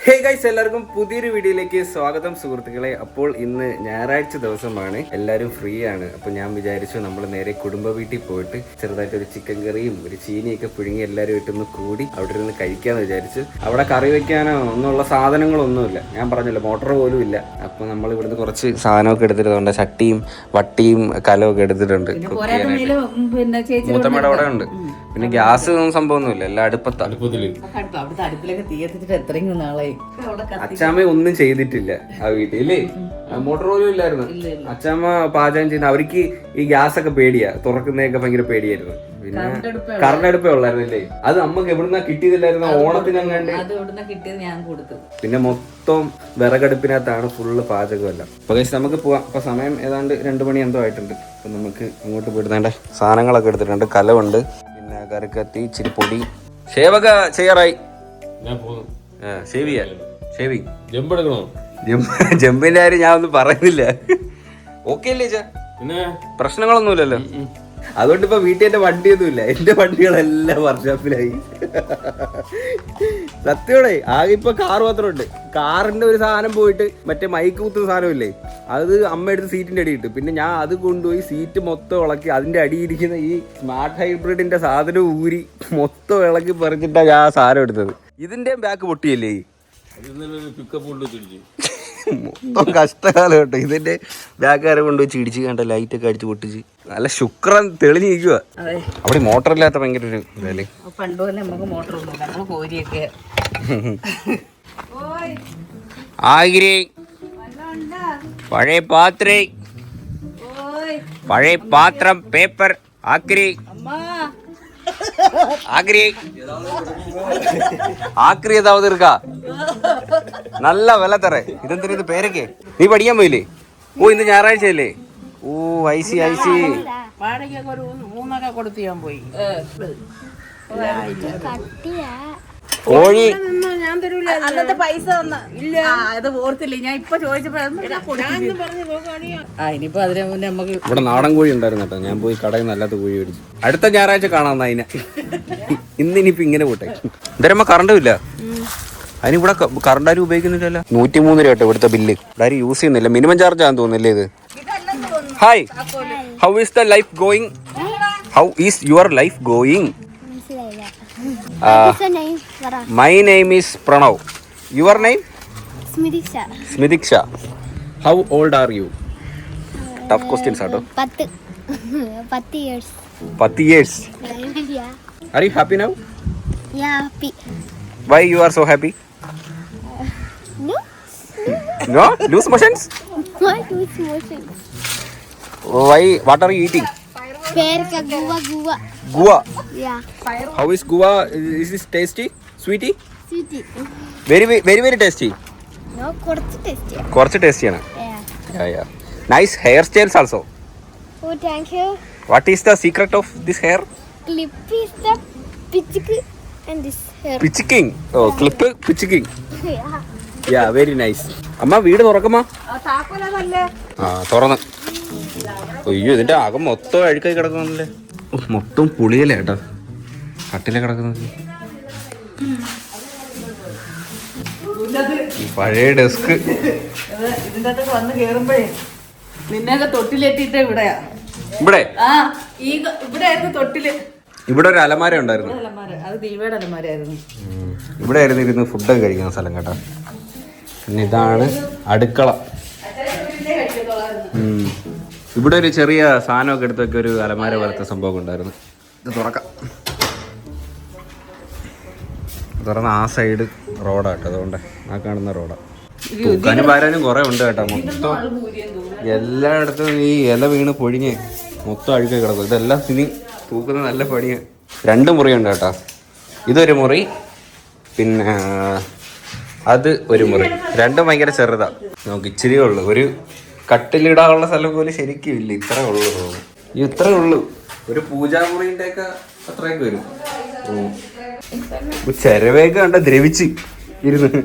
Hey guys, എല്ലാവർക്കും പുതിയൊരു വീഡിയോയിലേക്ക് സ്വാഗതം സുഹൃത്തുക്കളെ. അപ്പോൾ ഇന്ന് ഞായറാഴ്ച ദിവസമാണ്, എല്ലാവരും ഫ്രീ ആണ്. അപ്പോൾ ഞാൻ വിചാരിച്ചു നമ്മൾ നേരെ കുടുംബ വീട്ടിൽ പോയിട്ട് ചെറുതായിട്ട് ഒരു ചിക്കൻ കറിയും ഒരു ചീനിയൊക്കെ പുഴുങ്ങി എല്ലാവരും ഇട്ടൊന്ന് കൂടി അവിടെ ഇരുന്ന് കഴിക്കാമെന്ന് വിചാരിച്ചു. അവിടെ കറി വെക്കാനോ ഒന്നുള്ള സാധനങ്ങളൊന്നുമില്ല, ഞാൻ പറഞ്ഞല്ലോ മോട്ടർ പോലും ഇല്ല. അപ്പോൾ നമ്മൾ ഇവിടുന്ന് കുറച്ച് സാധനമൊക്കെ എടുത്തിട്ടുണ്ട്, ചട്ടിയും വട്ടിയും കലമൊക്കെ എടുത്തിട്ടുണ്ട്. മൂത്തമ്മയുടെ അവിടെ ഉണ്ട്. പിന്നെ ഗ്യാസ് ഒന്നും സംഭവമൊന്നുമില്ല, എല്ലാം അടുപ്പത്താണ്. അച്ചാമ്മ ഒന്നും ചെയ്തിട്ടില്ല ആ വീട്ടില്, മോട്ടോർ പോലും ഇല്ലായിരുന്നു. അച്ചാമ്മ പാചകം ചെയ്യുന്ന, അവർക്ക് ഈ ഗ്യാസ് ഒക്കെ പേടിയാ, തുറക്കുന്നതൊക്കെ ഭയങ്കര പേടിയായിരുന്നു. പിന്നെ കറണ്ട് അടുപ്പേ ഉള്ളായിരുന്നില്ലേ, അത് അമ്മക്ക് എവിടുന്ന കിട്ടിയതില്ലായിരുന്നു, ഓണത്തിനങ്ങാണ്ട്. പിന്നെ മൊത്തം വിറകടുപ്പിനകത്താണ് ഫുള്ള് പാചകമല്ല. അപ്പൊ നമുക്ക് പോവാം. അപ്പൊ സമയം ഏതാണ്ട് 2 മണി എന്തോ ആയിട്ടുണ്ട്. അപ്പൊ നമുക്ക് അങ്ങോട്ട് പോയിട്ട് സാധനങ്ങളൊക്കെ എടുത്തിട്ടുണ്ട്. കലമുണ്ട്, പിന്നെ കറിക്കത്തി, ഇച്ചിരി പൊടി. ഷേവൊക്കെ ചെയ്യാറായി. ജമ്പിന്റെ കാര്യം ഞാൻ ഒന്നും പറയുന്നില്ല. ഓക്കെ അല്ലേ ചാ? പ്രശ്നങ്ങളൊന്നുമില്ലല്ലോ. അതുകൊണ്ട് ഇപ്പൊ വീട്ടിൽ എന്റെ വണ്ടിയൊന്നും ഇല്ല, എന്റെ വണ്ടികളെല്ലാം വർക്ക്ഷോപ്പിലായി. സത്യോടെ ആകെ ഇപ്പൊ കാർ മാത്രമുണ്ട്. കാറിന്റെ ഒരു സാധനം പോയിട്ട് മറ്റേ മൈക്ക് കുത്തുന്ന സാധനമില്ലേ, അത് അമ്മ എടുത്ത് സീറ്റിന്റെ അടി ഇട്ടു. പിന്നെ ഞാൻ അത് കൊണ്ടുപോയി സീറ്റ് മൊത്തം ഇളക്കി അതിന്റെ അടിയിരിക്കുന്ന ഈ സ്മാർട്ട് ഹൈബ്രിഡിന്റെ സാധനം ഊരി മൊത്തം ഇളക്കി പറിച്ചിട്ടാണ് ഞാൻ ആ സാധനം എടുത്തത്. ഇതിന്റെയും ബാക്ക് പൊട്ടിയല്ലേ, മൊത്തം കഷ്ടകാലം കേട്ടോ. ഇതിന്റെ ബാക്കാരെ കൊണ്ടുപോയി ചിടിച്ച് കണ്ട, ലൈറ്റൊക്കെ അടിച്ച് പൊട്ടിച്ച് നല്ല ശുക്രൻ തെളിഞ്ഞിരിക്കുക. അവിടെ മോട്ടർ ഇല്ലാത്ത ഭയങ്കര ഒരു ഇതല്ലേ. ആഗ്രേ പഴയ പാത്രേ, പഴയ പാത്രം, പേപ്പർ, ആക്രി ஆக்ரி ஆக்ரி ஏதாவது இருக்கா? நல்ல விலை தர. ഇതും தெரியுது പേരൊക്കെ. നീ പഠിക്കാൻ പോയില്ലേ? ഓ ഇന്ന് ഞായറാഴ്ചയല്ലേ? ഓ ഐസി ഐസി. കോഴി അന്നത്തെ പൈസ ഇത് ഓർത്തില്ല, ഞാൻ ഇപ്പൊ ചോദിച്ചപ്പോ ഇനിയിപ്പോ അതിനെ മുന്നേ നമുക്ക് ഇവിടെ നാടൻ കോഴി ഉണ്ടായിരുന്നു കേട്ടോ. ഞാൻ പോയി കടയിൽ നിന്ന് അല്ലാത്ത കോഴി മേടിച്ചു. അടുത്ത ഞായറാഴ്ച കാണാം അതിനെ. ഇന്നിനിപ്പോ ഇങ്ങനെ പോട്ടെ. എന്തരമ്മ കറണ്ടും ഇല്ല, അതിനിവിടെ കറണ്ട് ആരും ഉപയോഗിക്കുന്നില്ലല്ലോ. 103 രൂപ കേട്ടോ ഇവിടുത്തെ ബില്ല്. ആരും യൂസ് ചെയ്യുന്നില്ല, മിനിമം ചാർജ് ആണെന്ന് തോന്നുന്നില്ലേ ഇത്. Hi, how is the life going? How is your life going? My name is Pranav. Your name? Smitiksha. Smitiksha. How old are you? Tough questions, Ato. 10 years. 10 years. Yeah. Are you happy now? Yeah, happy. Why you are so happy? No. No? Loose motions? Why loose motions? Why? What are you eating? Perka guva. Guva. Yeah. How is guva? Is this tasty? Sweetie? Sweetie. Very tasty. No, കുറച്ച് tasty. കുറച്ച് tasty ആണ്. Yeah. Nice hairstyles also. Oh, thank you. What is the secret of this hair? Clip is the pitchik and this hair. Pitching. Oh, clip pitching. Yeah. Yeah, very nice. അമ്മ വീട് തുറക്കുമോ? തുറന്ന്. അയ്യോ, ഇതിന്റെ അകം മൊത്തം അഴുക്കായി കിടക്കുന്നല്ലേ. മൊത്തം പുളിയല്ലേ കേട്ടോ കട്ടിലെ കിടക്കുന്നത്. പഴയ ഡെസ്ക്. ഇതിന്റെ അകത്ത് വന്ന് കേറുമ്പോഴേ നിന്നെയൊക്കെ തൊട്ടിലെത്തിയിട്ട് ഇവിടെയാ. ഇവിടെ ഇവിടെയായിരുന്നു തൊട്ടില്. ഇവിടെ ഒരു അലമാര ഉണ്ടായിരുന്നു. അത് ദീപയുടെ അലമാരായിരുന്നു. ഇവിടെ ആയിരുന്നു ഇരുന്ന് ഫുഡൊക്കെ കഴിക്കുന്ന സ്ഥലം കേട്ടോ. പിന്നെ ഇതാണ് അടുക്കള. ഇവിടെ ഒരു ചെറിയ സാധനമൊക്കെ എടുത്തൊക്കെ ഒരു അലമാര പോലത്തെ സംഭവം ഉണ്ടായിരുന്നു. ഇത് തുറക്കാം. തുറന്ന ആ സൈഡ് റോഡാട്ടോ, അതുകൊണ്ട് ആ കാണുന്ന റോഡാ. തൂക്കാനും പാരാനും കുറെ ഉണ്ട് കേട്ടോ. മൊത്തം എല്ലായിടത്തും ഈ ഇല വീണ് പൊഴിഞ്ഞ് മൊത്തം അഴുക്കായി കിടക്കും. ഇതെല്ലാം ഇനി തൂക്കുന്ന നല്ല പണിയാണ്. 2 മുറിയുണ്ട് കേട്ടോ. ഇതൊരു മുറി, പിന്നെ അത് ഒരു മുറി. രണ്ടും ഭയങ്കര ചെറുതാ. നമുക്ക് ഇച്ചിരിയേ ഉള്ളു. ഒരു കട്ടിലിടാനുള്ള സ്ഥലം പോലും ശരിക്കും ഇല്ല. ഇത്രേ ഉള്ളൂ. ഒരു പൂജാമുറിന്റെ ഒക്കെ അത്രയൊക്കെ വരും. ചെരവേക്ക് കണ്ട ദ്രവിച്ച് ഇരുന്ന്.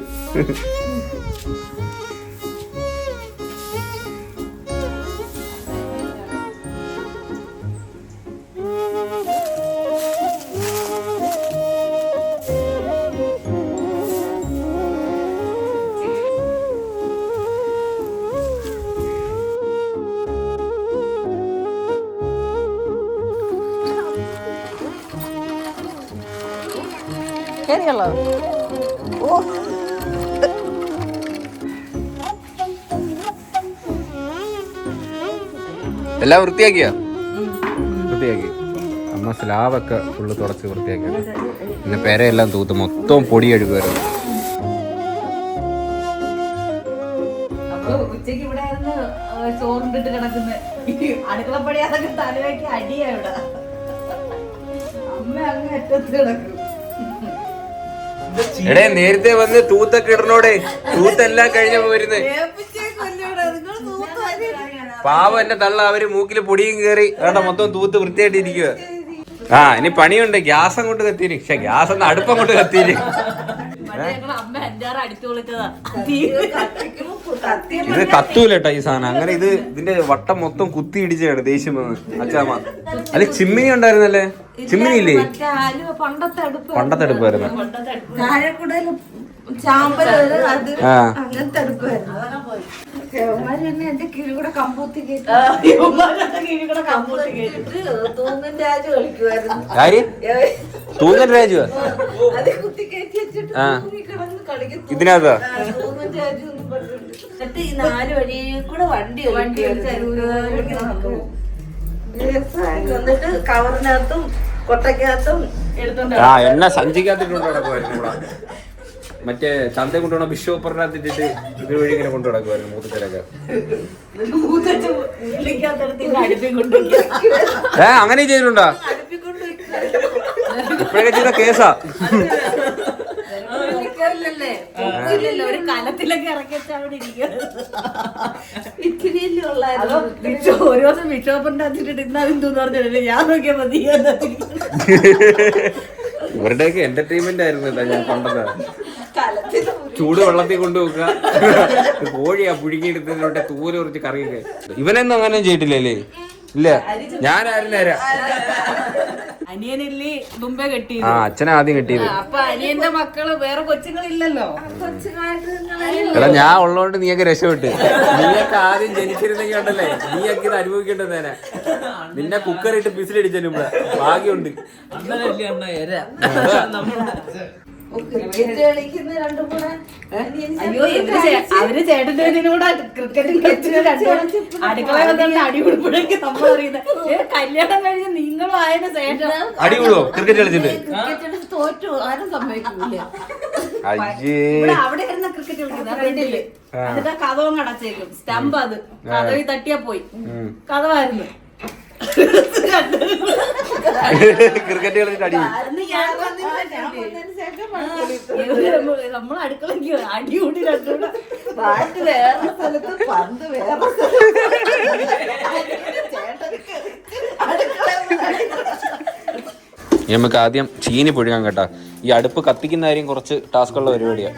ശരിയല്ലോ. ഓ എല്ലാം വൃത്തിയാക്കിയ വൃത്തിയാക്കി അമ്മ സ്ലാബൊക്കെ ഫുള്ള് തുടച്ച് വൃത്തിയാക്കി. പിന്നെ പെരയെല്ലാം തൂത്ത് മൊത്തം പൊടി കഴുകുമായിരുന്നു. അപ്പൊ ഉച്ചക്ക് ഇവിടെ ആയിരുന്നു ചോറിണ്ടിട്ട് കിടക്കുന്ന അടുക്കളപ്പടി അതൊക്കെ തലവാക്കി അടിയാ ഇവിടെ. അമ്മ അങ്ങ് അറ്റത്ത് കിടക്കും. എടേ നേരത്തെ വന്ന് തൂത്തൊക്കെ ഇടണോടെ, തൂത്തെല്ലാം കഴിഞ്ഞ പോരുന്നേ. പാവം എന്നെ തള്ള, അവര് മൂക്കില് പൊടിയും കയറി വേണ്ട മൊത്തം തൂത്ത് വൃത്തിയായിട്ട് ഇരിക്കുക. ആ ഇനി പണിയുണ്ട്. ഗ്യാസ് അങ്ങോട്ട് കത്തിയിരി. പക്ഷെ ഗ്യാസ് ഒന്ന് അടുപ്പങ്ങോട്ട് കത്തിയിരി. അമ്മ അഞ്ചാറ് അടിച്ചു വിളിച്ചതാ. ഇത് കത്തൂലട്ടോ ഈ സാധനം. അങ്ങനെ ഇതിന്റെ വട്ടം മൊത്തം കുത്തി ഇടിച്ചാണ് ദേഷ്യം വന്ന് അച്ചാമ്മ. അല്ലെ ചിമ്മിനി ഉണ്ടായിരുന്നല്ലേ? ചിമ്മിനി ഇല്ലേ? പണ്ടത്തെ അടുപ്പായിരുന്നു. അങ്ങനത്തെ അടുപ്പായിരുന്നു. എന്റെ കീഴിലൂടെ കമ്പൂത്തി തൂങ്ങൻ രാജു കളിക്കുമായിരുന്നു. തൂങ്ങൻ രാജുവാ? അത് കുത്തി കയറ്റി വെച്ചിട്ട് കിടന്ന് കളിക്കും. ഇതിനകത്താ തൂങ്ങൻ രാജു എന്ന് പറഞ്ഞിട്ട്. എന്നിട്ട് ഈ 4 വഴി കൂടെ വണ്ടി എന്നിട്ട് കവറിനകത്തും കൊട്ടക്കകത്തും എടുത്തോണ്ട് എണ്ണ സഞ്ചിക്കകത്തിട്ടുണ്ട് നടക്കുമായിരുന്നു ഇവിടെ. മറ്റേ ചന്ത കൊണ്ടുപോണ ബിഷോപ്പറിനകത്തിട്ട് ഇത് വഴി ഇങ്ങനെ കൊണ്ടു നടക്കുമായിരുന്നു മൂത്തത്തിലൊക്കെ. അങ്ങനെ ചെയ്തിട്ടുണ്ടോ? ഇപ്പോഴൊക്കെ ചെയ്ത കേസാ. ഒരു കലത്തിലൊക്കെ ഇറക്കി വെച്ചാൽ അവിടെ ഒരു ദിവസം ബിഷോപ്പറിന്റെ അതിട്ട് ഇന്നാതെന്ന് പറഞ്ഞില്ലേ, ഞാൻ നോക്കിയാ മതി. ഇവരുടെയൊക്കെ എന്റർടൈൻമെന്റ് ആയിരുന്നു ഞാൻ പണ്ടത്തെ. ചൂട് വെള്ളത്തിൽ കൊണ്ടുപോക്കുക, കോഴിയാ പുഴുങ്ങിയെടുത്തതിലോട്ടെ തൂര് കുറച്ച് കറിയൊക്കെ. ഇവനൊന്നും അങ്ങനെ ചെയ്തിട്ടില്ലല്ലേ? ഇല്ല, ഞാനാരും നേരം അനിയനല്ലേ മുമ്പേ കെട്ടിയത്. അച്ഛനെ ആദ്യം കെട്ടിയത്. അപ്പൊ അനിയന്റെ മക്കള് വേറെ കൊച്ചുങ്ങളില്ലല്ലോ. എടാ ഞാൻ ഉള്ളതുകൊണ്ട് നീയൊക്കെ രക്ഷപ്പെട്ട്. നീയൊക്കെ ആദ്യം ജനിച്ചിരുന്നെങ്കിൽ ഉണ്ടല്ലേ നീയൊക്കെ ഇത് അനുഭവിക്കേണ്ടതേനെ. നിന്നെ കുക്കറിട്ട് പിസിലടിച്ചതിന് മുമ്പ് ഭാഗ്യമുണ്ട്. അയ്യോ അവര് ചേട്ടന്റെ കൂടെ ക്രിക്കറ്റ് അടുക്കള അടി കൊടുപ്പോഴേക്ക് നമ്മൾ അറിയുന്നത്. കല്യാണം കഴിഞ്ഞ് നിങ്ങളും ആയതിനു ശേഷം അടി കൂടുവോ ക്രിക്കറ്റ് കളിച്ചിട്ട്? തോറ്റു ആരും സമ്മതിക്കൂല. അവിടെ ഇരുന്ന ക്രിക്കറ്റ് കളിക്കുന്ന ഫ്രണ്ടില് എന്നിട്ട് കഥവും അടച്ചേക്കും. സ്റ്റമ്പ് അത് കഥവി തട്ടിയാ പോയി. കഥവായിരുന്നു ക്രിക്കറ്റ് കളിച്ചിട്ട് അടി. നമ്മൾ അടുക്കളയ്ക്ക് അടി കൂടി രണ്ടുകൂടെ ബാറ്റ് വേറെ സ്ഥലത്ത് പന്ത് വേറെ നമുക്ക് ആദ്യം ചീനി പുഴുകാൻ കേട്ടാ. ഈ അടുപ്പ് കത്തിക്കുന്ന കാര്യം കുറച്ച് ടാസ്ക് ഉള്ള പരിപാടിയാ.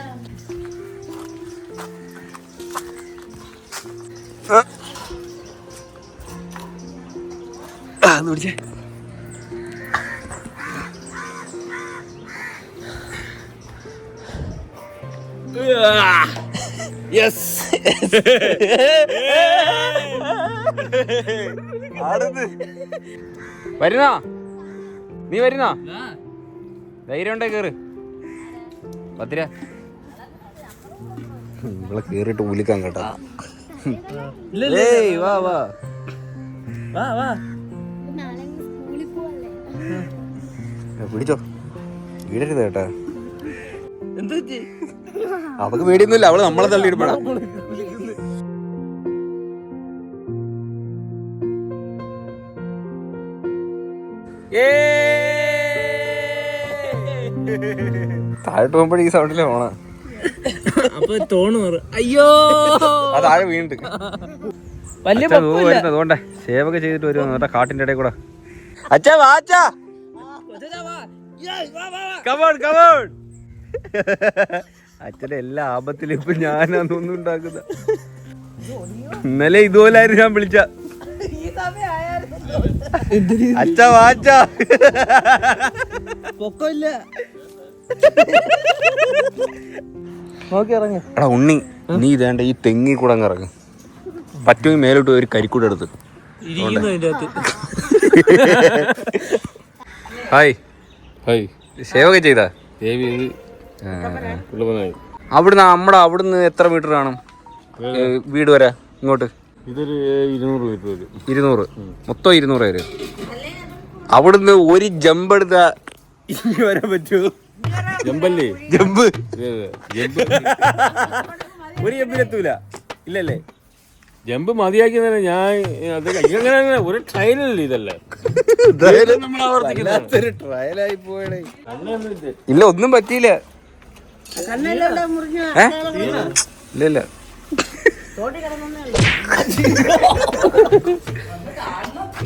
വരുന്നാ നീ വരുന്നാ? ധൈര്യം ഉണ്ടേ കേറ്. പത്തിര ഇവിടെ കേറിട്ട് ഉലിക്കാൻ കേട്ടാ. വാ വാ പിടിച്ചോ, വീടരുത് കേട്ടാ. അവക്ക് പേടിയൊന്നുമില്ല, അവള് നമ്മളെ തള്ളിയിടുമ്പോഴാ. താഴോട്ട് പോകുമ്പോഴേ ഈ സൗണ്ടിലെ പോണ. അപ്പൊ തോണു അയ്യോ താഴെ വീണിട്ട് അതുകൊണ്ടേ സേവൊക്കെ ചെയ്തിട്ട് വരുവാ കാട്ടിന്റെ ഇടയിൽ കൂടെ. അച്ഛാ വാ അച്ഛാ, അച്ഛന്റെ എല്ലാ ആപത്തിലും ഇപ്പൊ ഞാനൊന്നും ഉണ്ടാക്കുന്ന. ഇന്നലെ ഇതുപോലായിരുന്നു ഞാൻ വിളിച്ച. അച്ഛാ വാച്ചാ പൊക്കമില്ല. എടാ ഉണ്ണി, നീ ഇതേണ്ട ഈ തെങ്ങി കൂടെ അങ്ങ് ഇറങ്ങും. പറ്റുമെങ്കിൽ മേലോട്ട് ഒരു കരിക്കൂടെ എടുത്ത്. ഹായ് ഹായ് സേവൊക്കെ ചെയ്താ? ദേവി അവിടുന്ന് എത്ര മീറ്റർ കാണും വീട് വരെ ഇങ്ങോട്ട്? ഇതൊരു 200 മീറ്റർ വരും. 200 മൊത്തം 200 പേര്. അവിടുന്ന് ഒരു ജമ്പ് എടുത്താ ഇനി വരാൻ പറ്റുമോ? ജമ്പല്ലേ? ജമ്പ് ജമ്പ് ഒരു ജമ്പിലെത്തൂല ഇല്ലല്ലേ? ജമ്പ് മതിയാക്കി തന്നെ ഞാൻ അത് ഇങ്ങനെ ഒരു ട്രയലല്ലേ ഇതല്ലേ നമ്മൾ ആവർത്തിക്കുന്നത്. ട്രയലായി പോയടേ. ഇല്ല ഒന്നും പറ്റിയില്ല. ഇല്ല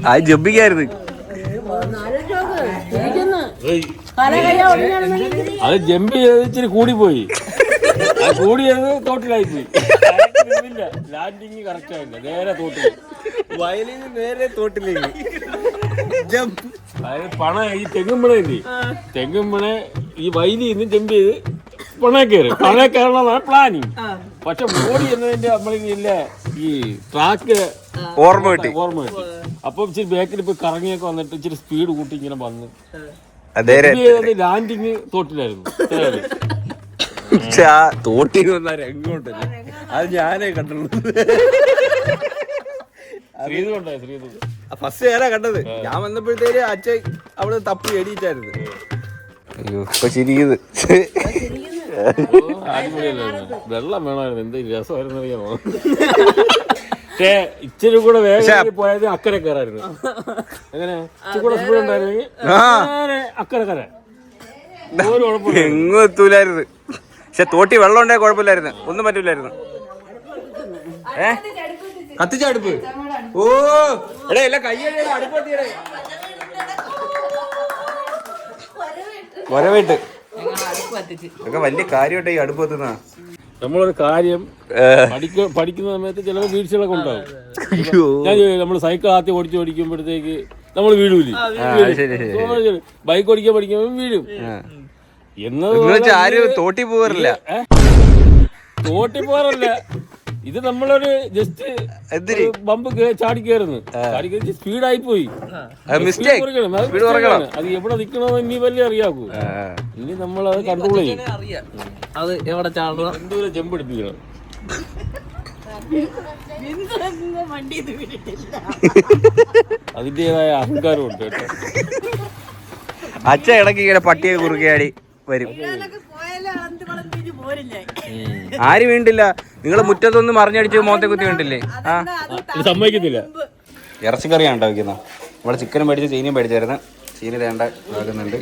ആ ജമ്പിക്കായിരുന്നു. അത് ജമ്പ് ചെയ്ത് ഇച്ചിരി കൂടിപ്പോയി. അത് കൂടിയത് തോട്ടിലായി പോയി. ലാൻഡിങ് കറക്റ്റ് ആയില്ല. നേരെ തോട്ടിൽ വയലിൽ നേരെ തോട്ടിലേക്ക് ജമ്പ്. അതായത് പണ ഈ തെങ്ങുമ്പണല്ലേ, തെങ്ങുമ്പണെ ഈ വയലിൽ നിന്ന് ജമ്പ് ചെയ്ത് പണക്കേറി കയറണമെന്നാണ് പ്ലാനിങ്. പക്ഷെ മോഡി എന്നതിന്റെ നമ്മളില്ല ഈ ട്രാക്ക് ഓർമ്മ കിട്ടി. അപ്പൊ ഇച്ചിരി ബാക്കിൽ ഇപ്പൊ കറങ്ങിയൊക്കെ വന്നിട്ട് ഇച്ചിരി സ്പീഡ് കൂട്ടി ഇങ്ങനെ വന്ന് ലാൻഡിങ് തോട്ടിലായിരുന്നു. തോട്ടി വന്ന രംഗമുണ്ടല്ലോ അത് ഞാനേ കണ്ടുള്ളൂ. ഫസ്റ്റ് ഞാനാ കണ്ടത്. ഞാൻ വന്നപ്പോഴത്തേക്ക് അച്ഛൻ അവിടെ തപ്പി എടിയിട്ടായിരുന്നു. അയ്യോ ഇപ്പൊ ചിരിയത്. വെള്ളം വേണമായിരുന്നു. എന്ത് രസമായിരുന്നു അറിയാമോ? പക്ഷേ ഇച്ചിരി കൂടെ വേഗം പോയത് അക്കരെ കയറായിരുന്നു. എങ്ങനെ ഇച്ചിരി കൂടെ സ്പീഡ് ഉണ്ടായിരുന്നെങ്കിൽ അക്കരെ കയറ ഒരു കുഴപ്പമില്ല, എങ്ങും എത്തൂലായിരുന്നു. പക്ഷെ തോട്ടി വെള്ളം ഉണ്ടായ കുഴപ്പമില്ലായിരുന്നു, ഒന്നും പറ്റൂലായിരുന്നു. കത്തിച്ച അടുപ്പ്. ഓ എടേ എല്ലാം കയ്യടേ അടുപ്പ് എത്തിയടേ. വരവേട്ട് ഒക്കെ വലിയ കാര്യമായിട്ട് ഈ അടുപ്പ് എത്തുന്ന. നമ്മളൊരു കാര്യം പഠിക്കുന്ന സമയത്ത് ചില വീഴ്ചകളൊക്കെ ഉണ്ടാവും. ഞാൻ നമ്മള് സൈക്കിൾ ആദ്യം ഓടിക്കുമ്പോഴത്തേക്ക് നമ്മൾ വീഴൂലേ? ബൈക്ക് ഓടിക്കാൻ പഠിക്കുമ്പോൾ വീഴും. ആരും തോട്ടി പോകാറില്ല. തോട്ടി പോകാറില്ല. ഇത് നമ്മളൊരു ജസ്റ്റ് ബമ്പ് ചാടി കയറുന്നു. ചാടി കയറി സ്പീഡായി പോയി. അത് എവിടെ നിക്കണമെന്ന് ഇനി വലിയ അറിയാക്കൂ. ഇനി നമ്മളത് കൺട്രോൾ ചെയ്യും. അത് എവിടെ ചാടണം, എന്തോരം ചെമ്പെടുപ്പിക്കണം. അതിന്റേതായ അഹങ്കാരമുണ്ട് കേട്ടോ. അച്ഛ ഇടയ്ക്ക് ഇങ്ങനെ പട്ടിയെ കുറുകയാടി വരും. ആരും വീണ്ടില്ല. നിങ്ങൾ മുറ്റത്തൊന്നും മറിഞ്ഞടിച്ച് മോത്തെ കുത്തി വീണ്ടില്ലേ? സമ്മതിക്കത്തില്ല. ഇറച്ചിക്കറിയാണ് ഉണ്ടാക്കുന്ന. ഇവിടെ ചിക്കനും മേടിച്ച് ചീനിയും മേടിച്ചായിരുന്നു. ചീനി തേണ്ട ആകുന്നുണ്ട്.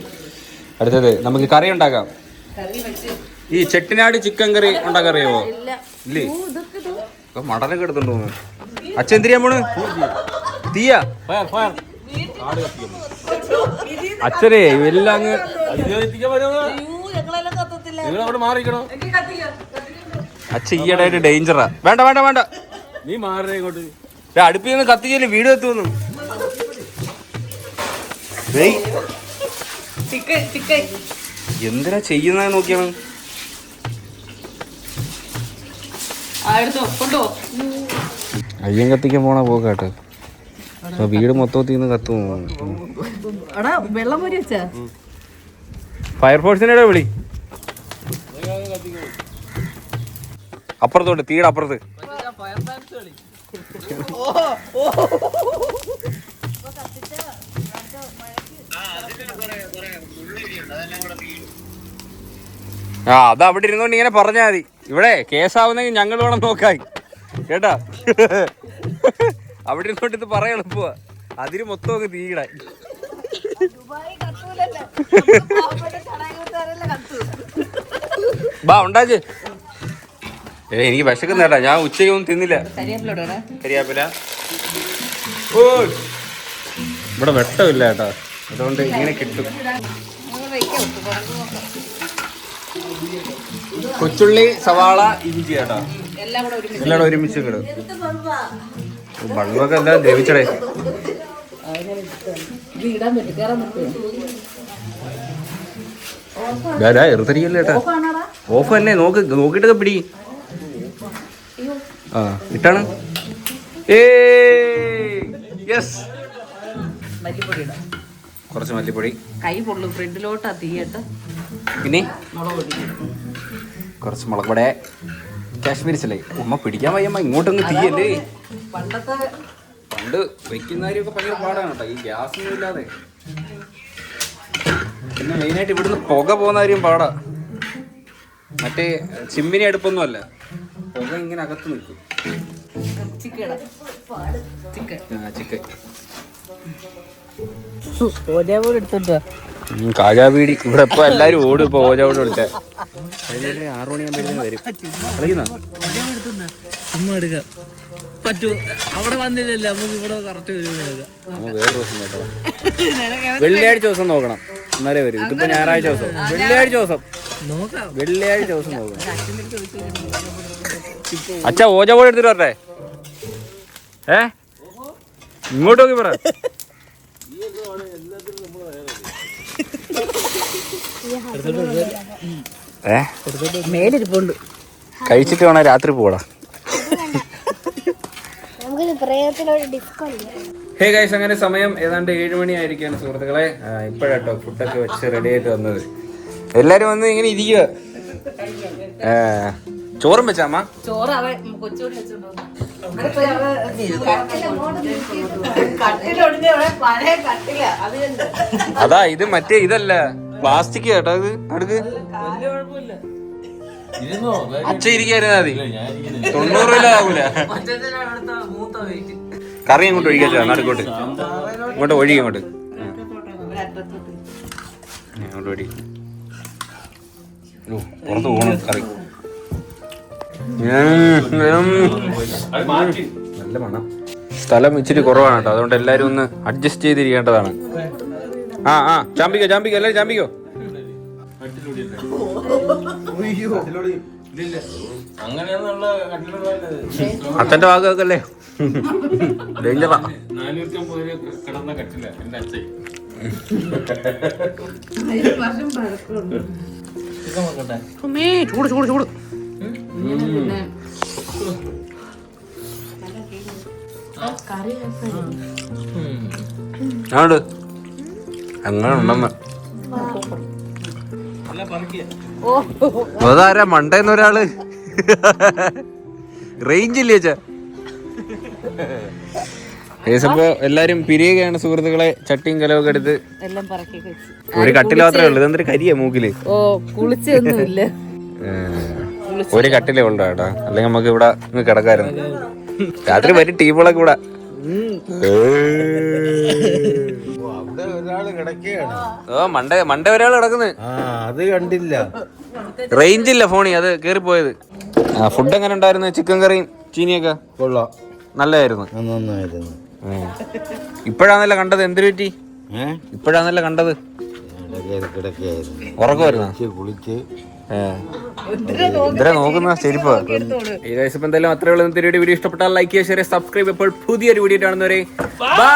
അടുത്തത് നമുക്ക് കറി ഉണ്ടാക്കാം. ഈ ചെട്ടിനാട് ചിക്കൻ കറി ഉണ്ടാക്കാൻ അറിയാമോ? ഇല്ലേ? ഇപ്പൊ മടലൊക്കെ എടുത്തോണ്ട് പോകുന്നു. അച്ഛൻ എന്തിനാ പോണ്? തീയാ അച്ഛനെ എല്ലാം അങ്ങ് മാറിക്കണോ? അച്ഛൻ ഈയിടെയായിട്ട് ഡേഞ്ചറാ. വേണ്ട വേണ്ട വേണ്ട, നീ മാറേ ഇങ്ങോട്ട്. അടുപ്പിൽ നിന്ന് കത്തിച്ചല്ലേ വീട് എത്തുന്നു. എന്തിനാ ചെയ്യുന്ന നോക്കിയാണ്. അയ്യം കത്തിക്കാൻ പോണ പോക്കാട്ടെ. വീട് മൊത്തത്തിൽ കത്തും. വെള്ളം പോരി വെച്ചാ ഫയർഫോഴ്സിനെ വിളി. അപ്പുറത്തോട്ട് തീയുടെ അപ്പുറത്ത്. ആ അത് അവിടെ ഇരുന്നോണ്ട് ഇങ്ങനെ പറഞ്ഞാ മതി. ഇവിടെ കേസാവുന്നെങ്കിൽ ഞങ്ങൾ വേണം നോക്കാൻ കേട്ടാ. അവിടെ ഇരുന്നോണ്ട് ഇത് പറയാൻ എളുപ്പമാ. അതിന് മൊത്തം അങ്ങ് തീയിടാൻ. ബാ ഉണ്ടാച്ച്. എനിക്ക് വിശക്കുന്നേട്ടാ. ഞാൻ ഉച്ചയ്ക്കൊന്നും തിന്നില്ല. കരിയാപ്പില ഓ ഇവിടെ വെട്ടമില്ല കേട്ടോ, അതുകൊണ്ട് ഇങ്ങനെ കിട്ടും. കൊച്ചുള്ളി, സവാള, ഇഞ്ചി കേട്ടോ, എല്ലാം കൂടെ ഒരുമിച്ച് കിടും. വെള്ളമൊക്കെ എന്താ ദ്രവിച്ചടേ. എറുത്തരിക്കല്ലേ കേട്ടാ. ഓഫ് തന്നെ. നോക്കിട്ടൊക്കെ പിടി. ആ ഇട്ടാണ്. കുറച്ച് മല്ലിപ്പൊടി, കൈ പൊള്ളു ഫ്രണ്ടിലോട്ടാ തീയട്ട്. പിന്നെ മുളക് പൊടി, കുറച്ച് മുളക് പൊടി, കാശ്മീരി ചില്ലി. ഉമ്മ പിടിക്കാൻ വയ്യമ്മ, ഇങ്ങോട്ടൊന്ന് തീയല്ലേ. പണ്ടത്തെ പണ്ട് വെക്കുന്നവരൊക്കെ ഭയങ്കര പാടാണ് കേട്ടോ, ഈ ഗ്യാസൊന്നും ഇല്ലാതെ. പിന്നെ മെയിനായിട്ട് ഇവിടുന്ന് പുക പോകുന്ന കാര്യം പാടാ. മറ്റേ ചിമ്മിനി അടുപ്പൊന്നും അല്ല, പുക ഇങ്ങനെ അകത്ത് നിൽക്കും. Chicken chicken എടുത്തോട്ടോ. കാജാബീഡി ഇവിടെ ഇപ്പൊ എല്ലാരും ഓടും. ഇപ്പൊ ഓജാവോട് വിളിച്ച 6 മണിയാകുമ്പോഴത്തേന് വരും. കളിക്കുന്ന പറ്റൂ, അവിടെ വന്നില്ലല്ലോ നമുക്ക് ഇവിടെ കറക്റ്റ് വരുന്നത്. വേറെ ദിവസം കേട്ടോ, വെള്ളിയാഴ്ച ദിവസം നോക്കണം, എന്നാലേ വരും. ഇതിപ്പോ ഞായറാഴ്ച ദിവസം, വെള്ളിയാഴ്ച ദിവസം നോക്കാം. വെള്ളിയാഴ്ച ദിവസം നോക്കണം. അച്ഛാ ഓജാവോട് എടുത്തിട്ട് വരട്ടെ. ഇങ്ങോട്ട് നോക്കി പറ. മേലിരിപ്പുണ്ട്, കഴിച്ചിട്ട് വേണം രാത്രി പോടാ. ഹേ ഗൈസ്, അങ്ങനെ സമയം ഏതാണ്ട് 7 മണി ആയിരിക്കാണ് സുഹൃത്തുക്കളെ. ഇപ്പോഴാട്ടോ ഫുഡൊക്കെ വെച്ച് റെഡി ആയിട്ട് വന്നത്. എല്ലാരും വന്ന് ഇങ്ങനെ ഇരിക്കുക. ചോറും വെച്ചാമ്മ? ചോറ് അവൻ കൊച്ചുകൂടി വെച്ചോണ്ടോ. അതാ ഇത് മറ്റേ ഇതല്ല, പ്ലാസ്റ്റിക് കേട്ടോ ഇത്. അടുക്ക് അച്ഛ ഇരിക്കായിരുന്നാ മതി, 90 രൂപ ആകൂല. കറി അങ്ങോട്ട് ഒഴിക്കാ, നടുക്കോട്ട് ഇങ്ങോട്ട് ഒഴുകി, ഇങ്ങോട്ട് ഇങ്ങോട്ട് ഒഴി. പുറത്ത് പോകണം കറി. നല്ല മണം. സ്ഥലം ഇച്ചിരി കുറവാണ് കേട്ടോ, അതുകൊണ്ട് എല്ലാരും ഒന്ന് അഡ്ജസ്റ്റ് ചെയ്തിരിക്കേണ്ടതാണ്. ചാമ്പിക്കോ ചാമ്പിക്കോ, എല്ലാരും ചാമ്പിക്കോ. അച്ഛന്റെ ഭാഗമൊക്കെ ഡേഞ്ചറാ. 450 കിടന്ന കട്ടില്ല എന്റെ അച്ഛൻ. ചൂട് ചൂട് ചൂട്. അങ്ങോട്ട് അങ്ങനെ ഉണ്ടെന്ന്. അതാരാ മണ്ടേന്ന് ഒരാള്? റേഞ്ച് ഇല്ലേ ചാ? ഏസപ്പോ എല്ലാരും പിരിയുകയാണ് സുഹൃത്തുക്കളെ. ചട്ടിയും കലമൊക്കെ എടുത്ത് ഒരു കട്ടിൽ മാത്രമേ ഉള്ളൂ. ഇതെന്തൊരു കരിയാ മൂക്കില്. കുളിച്ചൊന്നുമില്ല, ഒരു കട്ടിലേ ഉള്ളു കേട്ടാ, അല്ലെങ്കിൽ നമുക്ക് ഇവിടെ കിടക്കായിരുന്നു. രാത്രി വരും ടീമുകളൊക്കെ ഇവിടെ. മണ്ടേ ഒരാൾ കിടക്കുന്നത് അത് കണ്ടില്ല. റേഞ്ച് ഇല്ല ഫോണി, അത് കേറിപ്പോയത്. ഫുഡ് എങ്ങനെ ഉണ്ടായിരുന്നു? ചിക്കൻ കറിയും ചീനിയൊക്കെ കൊള്ളാം, നല്ലതായിരുന്നു. നന്നായിരുന്നു. ഇപ്പോഴാന്നല്ല കണ്ടത്? എന്തിനു പറ്റി? ഇപ്പോഴാന്നല്ല കണ്ടത്? ഉറക്കമായിരുന്നു. കുളിച്ച് ഇത്ര നോക്കുന്ന ശരിപ്പോ. എന്തായാലും അത്രേ ഉള്ളൂ. ഇന്നത്തെ വീഡിയോ ഇഷ്ടപ്പെട്ടാൽ ലൈക്ക് ചെയ്യുക, ഷെയർ, സബ്സ്ക്രൈബ്. എപ്പോൾ പുതിയൊരു വീഡിയോ കാണുന്നവരെ ബൈ.